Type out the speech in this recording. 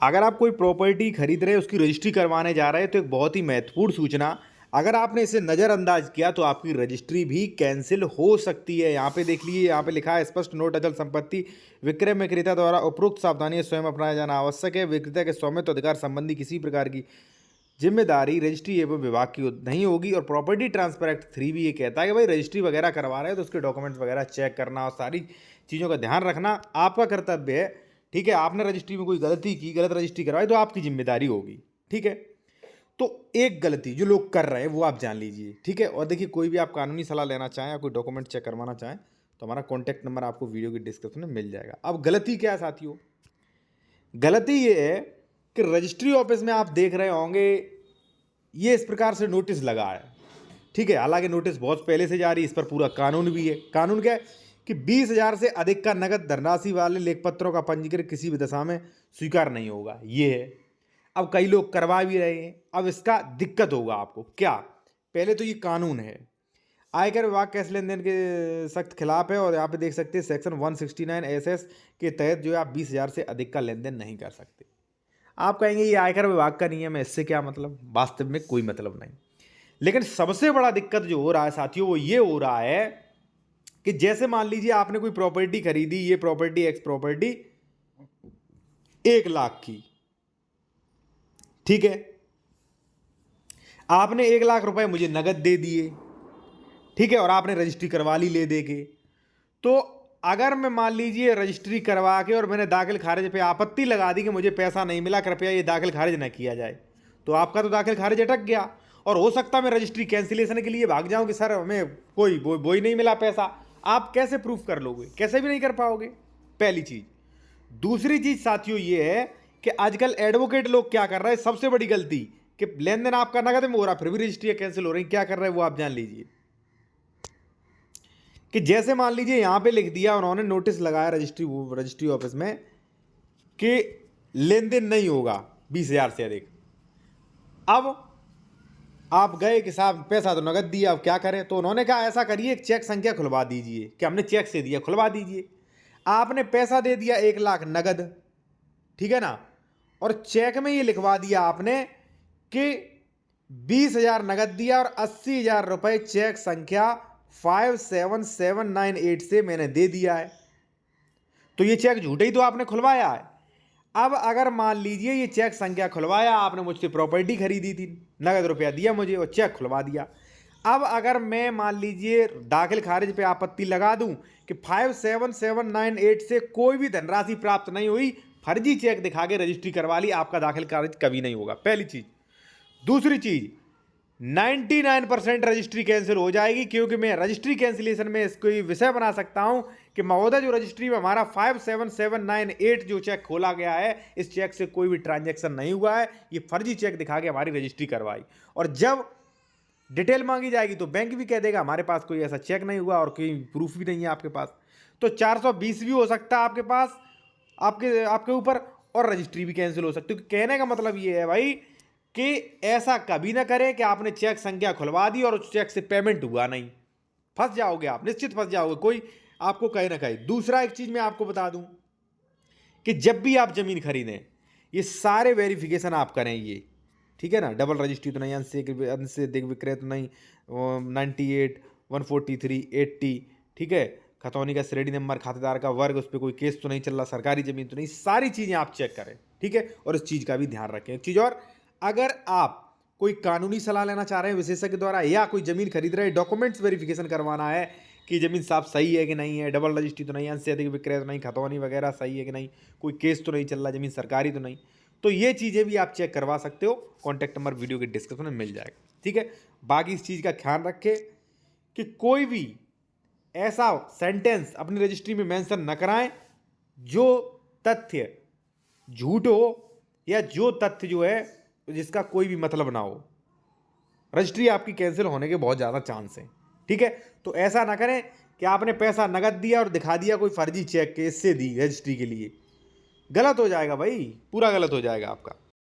अगर आप कोई प्रॉपर्टी खरीद रहे हैं, उसकी रजिस्ट्री करवाने जा रहे हैं, तो एक बहुत ही महत्वपूर्ण सूचना, अगर आपने इसे नज़रअंदाज किया तो आपकी रजिस्ट्री भी कैंसिल हो सकती है। यहाँ पे देख लीजिए, यहाँ पे लिखा है स्पष्ट नोट, अचल संपत्ति विक्रय में क्रेता द्वारा उपरोक्त सावधानियां स्वयं अपनाया जाना आवश्यक है। विक्रेता के स्वामित्व अधिकार संबंधी किसी प्रकार की जिम्मेदारी रजिस्ट्री एवं विभाग की नहीं होगी। और प्रॉपर्टी ट्रांसफर एक्ट 3 भी ये कहता है कि भाई रजिस्ट्री वगैरह करवा रहे हैं तो उसके डॉक्यूमेंट्स वगैरह चेक करना और सारी चीज़ों का ध्यान रखना आपका कर्तव्य है। ठीक है, आपने रजिस्ट्री में कोई गलती की, गलत रजिस्ट्री करवाई, तो आपकी जिम्मेदारी होगी। ठीक है, तो एक गलती जो लोग कर रहे हैं वो आप जान लीजिए। ठीक है, और देखिए, कोई भी आप कानूनी सलाह लेना चाहें या कोई डॉक्यूमेंट चेक करवाना चाहें तो हमारा कॉन्टैक्ट नंबर आपको वीडियो की डिस्क्रिप्शन में मिल जाएगा। अब गलती क्या है साथियों? गलती ये है कि रजिस्ट्री ऑफिस में आप देख रहे होंगे ये इस प्रकार से नोटिस लगा है। ठीक है, हालांकि नोटिस बहुत पहले से जारी, इस पर पूरा कानून भी है। कानून क्या है कि 20,000 से अधिक का नगद धनराशि वाले लेखपत्रों का पंजीकरण किसी भी दशा में स्वीकार नहीं होगा, ये है। अब कई लोग करवा भी रहे हैं। अब इसका दिक्कत होगा आपको क्या? पहले तो ये कानून है, आयकर विभाग कैश लेन देन के सख्त खिलाफ है, और यहाँ पे देख सकते हैं सेक्शन 169 एसएस के तहत जो है आप 20,000 से अधिक का लेन देन नहीं कर सकते। आप कहेंगे ये आयकर विभाग का नियम है, इससे क्या मतलब? वास्तव में कोई मतलब नहीं। लेकिन सबसे बड़ा दिक्कत जो हो रहा है साथियों, वो ये हो रहा है कि जैसे मान लीजिए आपने कोई प्रॉपर्टी खरीदी, ये प्रॉपर्टी एक्स प्रॉपर्टी 1 लाख की, ठीक है, आपने 1 लाख रुपए मुझे नगद दे दिए, ठीक है, और आपने रजिस्ट्री करवा ली ले दे के। तो अगर मैं मान लीजिए रजिस्ट्री करवा के और मैंने दाखिल खारिज पे आपत्ति लगा दी कि मुझे पैसा नहीं मिला, कृपया ये दाखिल खारिज न किया जाए, तो आपका तो दाखिल खारिज अटक गया। और हो सकता है मैं रजिस्ट्री कैंसिलेशन के लिए भाग जाऊं कि सर हमें कोई वो ही नहीं मिला पैसा। आप कैसे प्रूफ कर लोगे? कैसे भी नहीं कर पाओगे, पहली चीज। दूसरी चीज साथियों ये है कि आजकल एडवोकेट लोग क्या कर रहे हैं, सबसे बड़ी गलती, कि लेन देन आपका नगद में हो रहा, फिर भी रजिस्ट्री कैंसिल हो रही। क्या कर रहे हैं वो आप जान लीजिए। कि जैसे मान लीजिए यहां पे लिख दिया उन्होंने, नोटिस लगाया रजिस्ट्री ऑफिस में कि लेन देन नहीं होगा 20,000 से अधिक। अब आप गए कि साहब पैसा तो नगद दिया, अब क्या करें? तो उन्होंने कहा ऐसा करिए, एक चेक संख्या खुलवा दीजिए, कि हमने चेक से दिया, खुलवा दीजिए। आपने पैसा दे दिया 1 लाख नगद, ठीक है ना, और चेक में ये लिखवा दिया आपने कि 20,000 नगद दिया और 80,000 रुपए चेक संख्या 57798 से मैंने दे दिया है। तो ये चेक झूठा ही तो आपने खुलवाया है। अब अगर मान लीजिए ये चेक संख्या खुलवाया, आपने मुझसे प्रॉपर्टी खरीदी थी, नगद रुपया दिया मुझे और चेक खुलवा दिया। अब अगर मैं मान लीजिए दाखिल खारिज पे आपत्ति लगा दूं कि 57798 से कोई भी धनराशि प्राप्त नहीं हुई, फर्जी चेक दिखा के रजिस्ट्री करवा ली, आपका दाखिल खारिज कभी नहीं होगा, पहली चीज। दूसरी चीज, 99% रजिस्ट्री कैंसिल हो जाएगी, क्योंकि मैं रजिस्ट्री कैंसिलेशन में इसको विषय बना सकता हूं कि महोदय जो रजिस्ट्री में हमारा 57798 जो चेक खोला गया है, इस चेक से कोई भी ट्रांजैक्शन नहीं हुआ है, ये फर्जी चेक दिखा के हमारी रजिस्ट्री करवाई। और जब डिटेल मांगी जाएगी तो बैंक भी कह देगा हमारे पास कोई ऐसा चेक नहीं हुआ और कोई प्रूफ भी नहीं है आपके पास। तो 420 भी हो सकता है आपके पास, आपके ऊपर, और रजिस्ट्री भी कैंसिल हो सकती है। कहने का मतलब ये है भाई कि ऐसा कभी ना करें कि आपने चेक संख्या खुलवा दी और उस चेक से पेमेंट हुआ नहीं। फंस जाओगे आप, निश्चित फंस जाओगे, कोई आपको कहे ना कहे। दूसरा एक चीज मैं आपको बता दूं कि जब भी आप जमीन खरीदें, ये सारे वेरिफिकेशन आप करें, ये ठीक है ना, डबल रजिस्ट्री तो नहीं, अंश से अधिक विक्रय तो नहीं, 98, 143, 80, ठीक है, खतौनी का श्रेणी नंबर, खातेदार का वर्ग, उस पर कोई केस तो नहीं चल रहा, सरकारी जमीन तो नहीं, सारी चीजें आप चेक करें, ठीक है। और इस चीज का भी ध्यान रखें। एक चीज और, अगर आप कोई कानूनी सलाह लेना चाह रहे हैं विशेषज्ञ द्वारा, या कोई जमीन खरीद रहे हैं, डॉक्यूमेंट्स वेरिफिकेशन करवाना है कि जमीन साफ सही है कि नहीं है, डबल रजिस्ट्री तो नहीं, अंश से अधिक विक्रय तो नहीं, खतौनी वगैरह सही है कि नहीं, कोई केस तो नहीं चल रहा, जमीन सरकारी तो नहीं, तो ये चीज़ें भी आप चेक करवा सकते हो। कॉन्टैक्ट नंबर वीडियो के डिस्क्रिप्शन में मिल जाएगा, ठीक है। बाकी इस चीज़ का ध्यान रखें कि कोई भी ऐसा सेंटेंस अपनी रजिस्ट्री में मेंशन न कराएं जो तथ्य झूठ हो, या जो तथ्य जो है जिसका कोई भी मतलब ना हो। रजिस्ट्री आपकी कैंसिल होने के बहुत ज़्यादा चांस हैं, ठीक है। तो ऐसा ना करें कि आपने पैसा नगद दिया और दिखा दिया कोई फर्जी चेक के, इससे दी रजिस्ट्री के लिए, गलत हो जाएगा भाई, पूरा गलत हो जाएगा आपका।